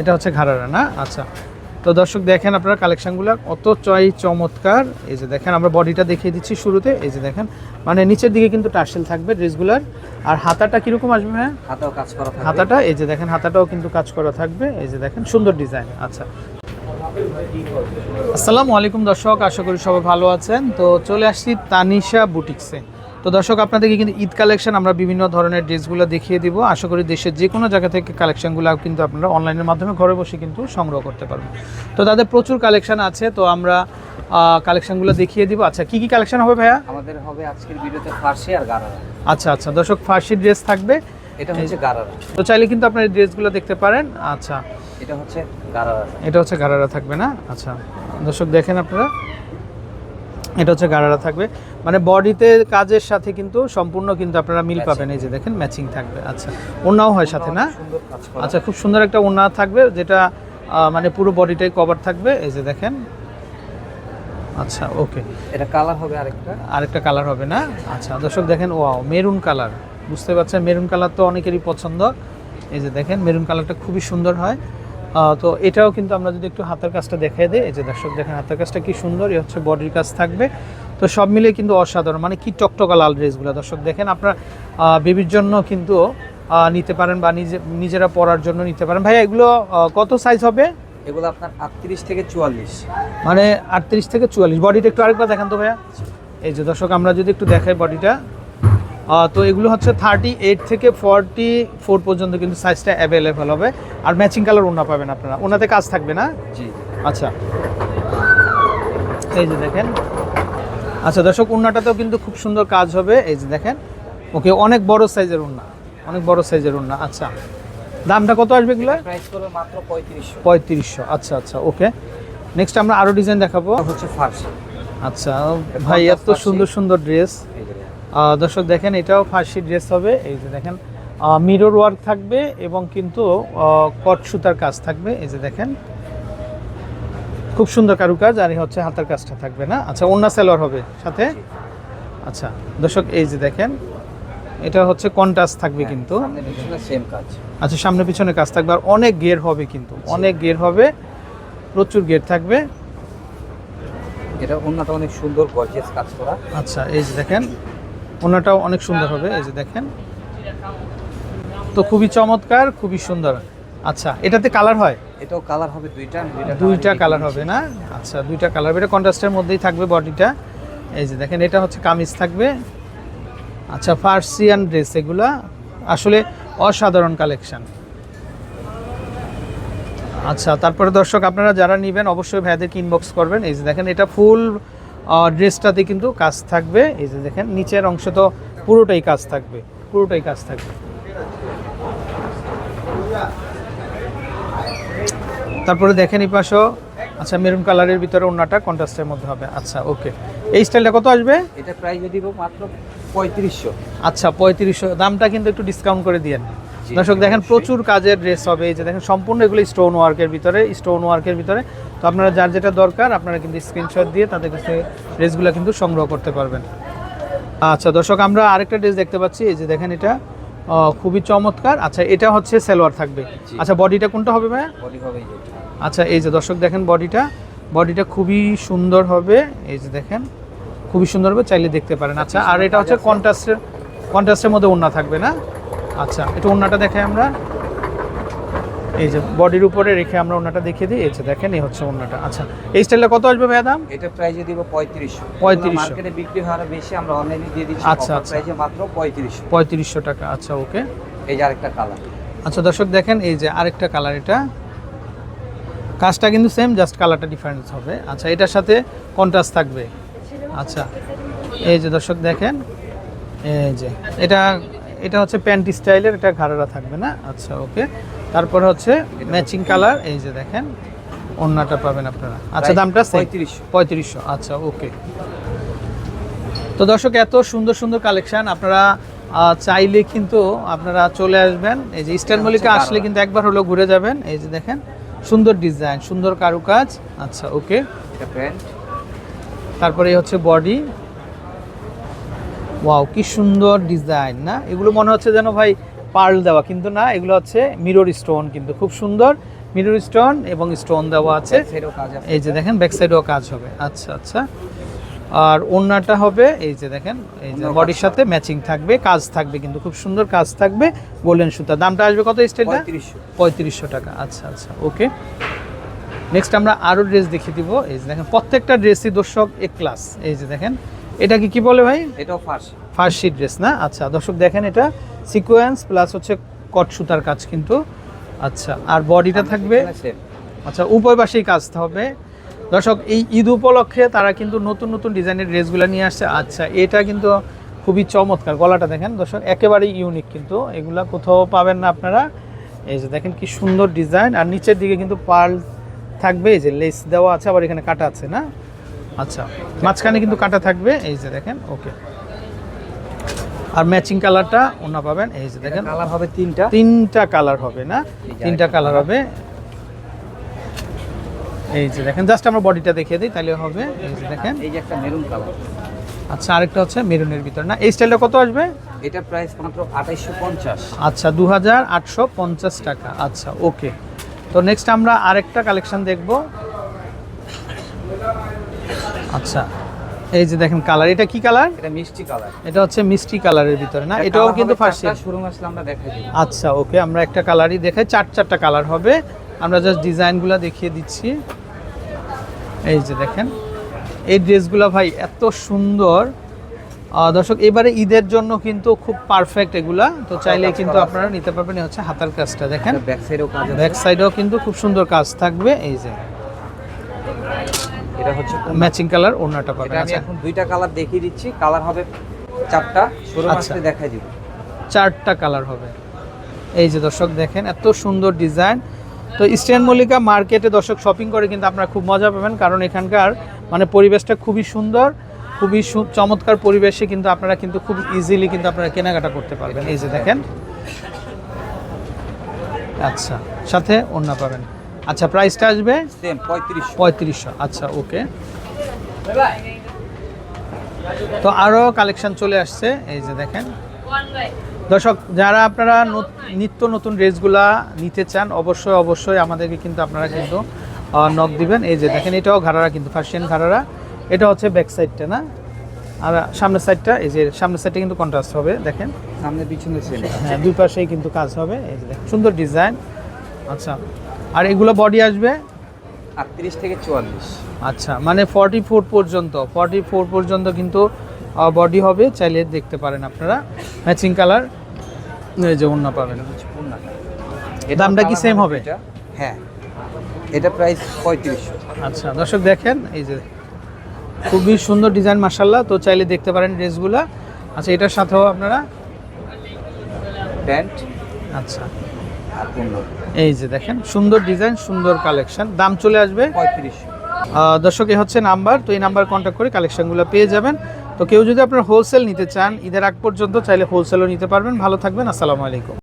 এটা হচ্ছে ঘাড়ারা না? আচ্ছা। তো দর্শক দেখেন আপনারা কালেকশনগুলো কত চমৎকার। এই যে দেখেন আমরা বডিটা দেখিয়ে দিচ্ছি শুরুতে। এই যে দেখেন মানে নিচের দিকে কিন্তু টার্সেল থাকবে ড্রেসগুলোর। আর হাতাটা কিরকম আসবে হ্যাঁ? হাতাও কাজ করা থাকবে। হাতাটা এই যে দেখেন হাতাটাও কিন্তু কাজ করা থাকবে। এই যে দেখেন সুন্দর ডিজাইন। আচ্ছা, আসসালামু আলাইকুম দর্শক, আশা করি সবাই ভালো আছেন। তো চলে আসছি তানিশা বুটিক্সে। তো দর্শক আপনাদেরকে কিন্তু ঈদ কালেকশন আমরা বিভিন্ন ধরনের ড্রেসগুলো দেখিয়ে দিব। আশা করি দেশের যে কোনো জায়গা থেকে কালেকশনগুলো কিন্তু আপনারা অনলাইনের মাধ্যমে ঘরে বসে কিন্তু সংগ্রহ করতে পারবেন। তো তাদের প্রচুর কালেকশন আছে, তো আমরা কালেকশনগুলো দেখিয়ে দিব। আচ্ছা, কি কি কালেকশন হবে ভাইয়া? আমাদের হবে আজকের ভিডিওতে ফার্সি আর গারারা। আচ্ছা আচ্ছা দর্শক, ফার্সি ড্রেস থাকবে, এটা হচ্ছে গারারা। তো চাইলে কিন্তু আপনারা এই ড্রেসগুলো দেখতে পারেন। আচ্ছা, এটা হচ্ছে গারারা। এটা হচ্ছে গারারা থাকবে না? আচ্ছা দর্শক দেখেন আপনারা, এটা হচ্ছে গারারা থাকবে, মানে বডিতে কাজের সাথে কিন্তু সম্পূর্ণ কিন্তু আপনারা মিল পাবেন। এই যে দেখেন ম্যাচিং থাকবে। আচ্ছা, ওড়নাও হয় সাথে না? সুন্দর কাজ করা। আচ্ছা, খুব সুন্দর একটা ওড়না থাকবে যেটা মানে পুরো বডিটাই কভার থাকবে। এই যে দেখেন। আচ্ছা ওকে, এটা কালার হবে আরেকটা কালার হবে না? আচ্ছা দর্শক দেখেন, ওয়াও মেরুন কালার, বুঝতে পারছেন মেরুন কালার তো অনেকেরই পছন্দ। এই যে দেখেন মেরুন কালারটা খুবই সুন্দর হয়। তো এটাও কিন্তু আমরা যদি একটু হাতের কাজটা দেখাই দিই, এই যে দর্শক দেখেন হাতের কাজটা কি সুন্দর। এই হচ্ছে বডির কাজ থাকবে। তো সব মিলিয়ে কিন্তু অসাধারণ, মানে কি টকটকা লাল ড্রেসগুলো দর্শক দেখেন। আপনার বেবির জন্য কিন্তু নিতে পারেন বা নিজেরা পরার জন্য নিতে পারেন। ভাইয়া এগুলো কত সাইজ হবে? এগুলো আপনার 38 থেকে 44, মানে 38 থেকে 44। বডিটা একটু আরেকবার দেখান তো ভাইয়া। এই যে দর্শক আমরা যদি একটু দেখাই বডিটা, তো এগুলো হচ্ছে 38 থেকে 44 পর্যন্ত কিন্তু সাইজটা অ্যাভেলেবেল হবে। আর ম্যাচিং কালার ওড়না পাবেন আপনারা, ওনাতে কাজ থাকবে না? জি। আচ্ছা, এই যে দেখেন। আচ্ছা দর্শক, ওড়নাটাতেও কিন্তু খুব সুন্দর কাজ হবে। এই যে দেখেন, ওকে অনেক বড় সাইজের ওড়না, অনেক বড় সাইজের ওড়না। আচ্ছা, দামটা কত আসবে এগুলো? প্রাইস করবে মাত্র 3500। 3500। আচ্ছা আচ্ছা ওকে। নেক্সট আমরা আরো ডিজাইন দেখাবো। হচ্ছে ফার্সি। আচ্ছা ভাই, এত সুন্দর সুন্দর ড্রেস। দর্শক দেখেন, এটাও ফার্সি ড্রেস হবে। এই যে দেখেন মিরর ওয়ার্ক থাকবে এবং কিন্তু কট সুতার কাজ থাকবে। এই যে দেখেন খুব সুন্দর কারুকাজ। আর এই হচ্ছে হাতের কাজটা থাকবে না? আচ্ছা, ওন্না সেলোয়ার হবে সাথে। আচ্ছা দর্শক এই যে দেখেন, এটা হচ্ছে কন্ট্রাস্ট থাকবে কিন্তু। সামনে পিছনে সেম কাজ। আচ্ছা, সামনে পিছনে কাজ থাকবে আর অনেক গের হবে কিন্তু, অনেক গের হবে, প্রচুর গের থাকবে। এটা ওন্নাটা অনেক সুন্দর গর্জিয়াস কাজ করা। আচ্ছা এই যে দেখেন, ওন্নাটাও অনেক সুন্দর হবে। এই যে দেখেন, তো খুবই চমৎকার, খুবই সুন্দর। আচ্ছা, এটাতে কালার হয়? এটাও কালার হবে দুইটা কালার হবে না? আচ্ছা, দুইটা কালার। এটা কন্ট্রাস্টের মধ্যেই থাকবে বডিটা। এই যে দেখেন, এটা হচ্ছে কামিজ থাকবে। আচ্ছা, পার্সিয়ান ড্রেস এগুলা আসলে অসাধারণ কালেকশন। আচ্ছা, তারপরে দর্শক আপনারা যারা নেবেন অবশ্যই ভাইয়াদেরকে ইনবক্স করবেন। এই যে দেখেন, এটা ফুল ড্রেসটাতে কিন্তু কাজ থাকবে। এই যে দেখেন নিচের অংশ তো পুরোটাই কাজ থাকবে, পুরোটাই কাজ থাকবে। তারপরে দেখেন এই পাশও। আচ্ছা, মেরুন কালারের ভিতরে ওড়নাটা কন্ট্রাস্টের মধ্যে হবে। আচ্ছা ওকে, এই স্টাইলটা কত আসবে? এটা প্রাইস দিব মাত্র 3500। আচ্ছা 3500, দামটা কিন্তু একটু ডিসকাউন্ট করে দিয়েন। দর্শক দেখেন প্রচুর কাজের ড্রেস হবে। এই যে দেখেন সম্পূর্ণ এগুলো স্টোন ওয়ার্কের ভিতরে, স্টোন ওয়ার্কের ভিতরে। তো আপনারা যার যেটা দরকার আপনারা কিন্তু স্ক্রিনশট দিয়ে তাদের কাছে ড্রেসগুলো কিন্তু সংগ্রহ করতে পারবেন। আচ্ছা দর্শক, আমরা আরেকটা ড্রেস দেখতে পাচ্ছি। এই যে দেখেন, এটা খুবই চমৎকার। আচ্ছা, এটা হচ্ছে সালোয়ার থাকবে। আচ্ছা, বডিটা কোনটা হবে ভাইয়া? বডি হবে এটা। আচ্ছা এই যে দর্শক দেখেন, বডিটা খুবই সুন্দর হবে। এই যে দেখেন খুবই সুন্দর হবে, চাইলে দেখতে পারেন। আচ্ছা, আর এটা হচ্ছে কন্ট্রাস্টের মধ্যে ওড়না থাকবে না? আচ্ছা, এটা ওড়নাটা দেখাই আমরা। এই যে বডির উপরে রেখে আমরা ওড়নাটা দেখিয়ে দিই। এই যে দেখেন, এই হচ্ছে ওড়নাটা। আচ্ছা, এই স্টাইলটা কত আসবে ভাইয়া দাম? এটা প্রাইসে দিব 3500। 3500 মার্কেটে বিক্রি হয় বেশি, আমরা অনলাইনে দিয়ে দিচ্ছি। আচ্ছা আচ্ছা, প্রাইসে মাত্র 3500। 3500 টাকা। আচ্ছা ওকে। এই যে আরেকটা কালার। আচ্ছা দর্শক দেখেন, এই যে আরেকটা কালার, এটা কাজটা কিন্তু সেম, জাস্ট কালারটা ডিফারেন্স হবে। আচ্ছা, এটার সাথে কন্ট্রাস্ট থাকবে। আচ্ছা এই যে দর্শক দেখেন, এই যে এটা হচ্ছে প্যান্ট স্টাইলের, এটা ঘাড়ারা থাকবে না? আচ্ছা ওকে। তারপর হচ্ছে ম্যাচিং কালার। এই যে দেখেন ওড়নাটা পাবেন আপনারা। আচ্ছা, দামটা 3500। আচ্ছা ওকে। তো দর্শক, এত সুন্দর সুন্দর কালেকশন আপনারা চাইলে কিন্তু আপনারা চলে আসবেন। এই যে ইস্টার্ন মল্লিকা আসলে কিন্তু একবার হলো ঘুরে যাবেন। এই যে দেখেন সুন্দর ডিজাইন, সুন্দর কারুকাজ। আচ্ছা ওকে। প্যান্ট, তারপরে এই হচ্ছে বডি। ওয়াও, কি সুন্দর ডিজাইন না? এগুলো মনে হচ্ছে যেন ভাই পার্ল দেওয়া, কিন্তু না, এগুলো হচ্ছে মিরর স্টোন, কিন্তু খুব সুন্দর মিরর স্টোন এবং স্টোন দেওয়া আছে। সাইডেও কাজ আছে। এই যে দেখেন ব্যাক সাইডেও কাজ হবে। আচ্ছা আচ্ছা। আর ওড়নাটা হবে এই যে দেখেন, এই যে ওড়নার বডির কাজ সাথে ম্যাচিং থাকবে, কাজ থাকবে কিন্তু খুব সুন্দর কাজ থাকবে গোল্ডেন সুতা। দামটা আসবে কত স্টাইলটা? 3500 টাকা। আচ্ছা আচ্ছা, ওকে। নেক্সট আমরা আরও ড্রেস দেখিয়ে দিব। এই যে দেখেন প্রত্যেকটা ড্রেসই দর্শক এ ক্লাস। এই যে দেখেন এটাকে কি বলে ভাই? এটাও ফার্স্ট ফার্সি ড্রেস না? আচ্ছা দর্শক দেখেন এটা সিকোয়েন্স প্লাস হচ্ছে কট সুতার কাজ কিন্তু। আচ্ছা আর বডিটা থাকবে, আচ্ছা উপর পাশেই কাজ হবে। দর্শক এই ঈদ উপলক্ষে তারা কিন্তু নতুন নতুন ডিজাইনের ড্রেসগুলো নিয়ে আসছে। আচ্ছা এটা কিন্তু খুবই চমৎকার, গলাটা দেখেন দর্শক একেবারেই ইউনিক, কিন্তু এগুলা কোথাও পাবেন না আপনারা। এই যে দেখেন কি সুন্দর ডিজাইন, আর নিচের দিকে কিন্তু পার্ল থাকবে, এই যে লেস দেওয়া আছে, আবার এখানে কাটা আছে না? আচ্ছা মাঝখানে কিন্তু কাটা থাকবে, এই যে দেখেন, ওকে। আর ম্যাচিং কালারটা ওনা পাবেন, এই যে দেখেন কালার হবে তিনটা কালার হবে না? তিনটা কালার হবে। এই যে দেখেন জাস্ট আমরা বডিটা দেখিয়ে দিই তাহলে হবে। এই যে দেখেন, এই যে একটা মেরুন কালার। আচ্ছা আরেকটা হচ্ছে মেরুনের ভিতর না? এই স্টাইলটা কত আসবে? এটা প্রাইস মাত্র 2850। আচ্ছা 2850 টাকা। আচ্ছা ওকে। তো নেক্সট আমরা আরেকটা কালেকশন দেখব। আচ্ছা এই যে দেখেন কালার, এটা কি কালার? এটা মিষ্টি কালার। এটা হচ্ছে মিষ্টি কালারের ভিতরে না? এটাও কিন্তু ফার্সি। শোরুম আসলে আমরা দেখাই দিই। আচ্ছা ওকে, আমরা একটা কালারই দেখাই, চারটা কালার হবে। আমরা জাস্ট ডিজাইনগুলো দেখিয়ে দিচ্ছি। এই যে দেখেন এই ড্রেসগুলো ভাই এত সুন্দর। দর্শক এবারে ঈদের জন্য কিন্তু খুব পারফেক্ট এগুলা, তো চাইলে কিন্তু আপনারা নিতে পারবেন। এই হচ্ছে হাতার কাজটা দেখেন, ব্যাক সাইডেও কাজ আছে। ব্যাক সাইডেও কিন্তু খুব সুন্দর কাজ থাকবে। এই যে এটা হচ্ছে ম্যাচিং কালার ওড়নাটা পাবেন। এটা আমি আচ্ছা এখন দুইটা কালার দেখিয়ে দিচ্ছি, কালার হবে চারটা, শোরুম আচ্ছা। আসলে দেখাই দিব। চারটা কালার হবে। এই যে দর্শক দেখেন এত সুন্দর ডিজাইন। তো ইস্টার্ন মল্লিকা মার্কেটে দর্শক শপিং করে কিন্তু আপনারা খুব মজা পাবেন, কারণ এখানকার মানে পরিবেশটা খুবই সুন্দর, খুবই চমৎকার পরিবেশে কিন্তু আপনারা কিন্তু খুব ইজিলি কিন্তু আপনারা কেনাকাটা করতে পারবেন। এই যে দেখেন, আচ্ছা সাথে ওড়না পাবেন। আচ্ছা প্রাইসটা আসবে সেম 3500। আচ্ছা ওকে। তো আরও কালেকশন চলে আসছে। এই যে দেখেন দর্শক, যারা আপনারা নিত্য নতুন ড্রেসগুলা নিতে চান অবশ্যই অবশ্যই আমাদেরকে কিন্তু আপনারা কিন্তু নক দিবেন। এই যে দেখেন এটাও ঘাড়ারা কিন্তু ফার্সিয়ান ঘাড়ারা। এটা হচ্ছে ব্যাক সাইডটা না? আর সামনের সাইডটা, এই যে সামনের সাইডটা কিন্তু কন্ট্রাস্ট হবে দেখেন, সামনে পিছনে সেম। হ্যাঁ দুই পাশেই কিন্তু কাজ হবে। এই যে দেখেন সুন্দর ডিজাইন। আচ্ছা আর এগুলো বডি আসবে 38 থেকে 44। আচ্ছা মানে 44 পর্যন্ত কিন্তু বডি হবে, চাইলে দেখতে পারেন আপনারা। ম্যাচিং কালার, এই যে ওড়না পাবেন। দামটা কি সেম হবে? হ্যাঁ এটা প্রাইস 3500। আচ্ছা দর্শক দেখেন এই যে খুবই সুন্দর ডিজাইন মাশাআল্লাহ, তো চাইলে দেখতে পারেন ড্রেসগুলা। আচ্ছা এটার সাথেও আপনারা প্যান্ট, আচ্ছা আর ওড়না। এই যে দেখেন সুন্দর ডিজাইন, সুন্দর কালেকশন। দাম চলে আসবে 3500। দর্শক এই হচ্ছে নাম্বার, তো এই নাম্বার কন্ট্যাক্ট করে কালেকশনগুলো পেয়ে যাবেন। তো কেউ যদি আপনার হোলসেল নিতে চান ঈদের আগ পর্যন্ত চাইলে হোলসেলও নিতে পারবেন। ভালো থাকবেন, আসসালামু আলাইকুম।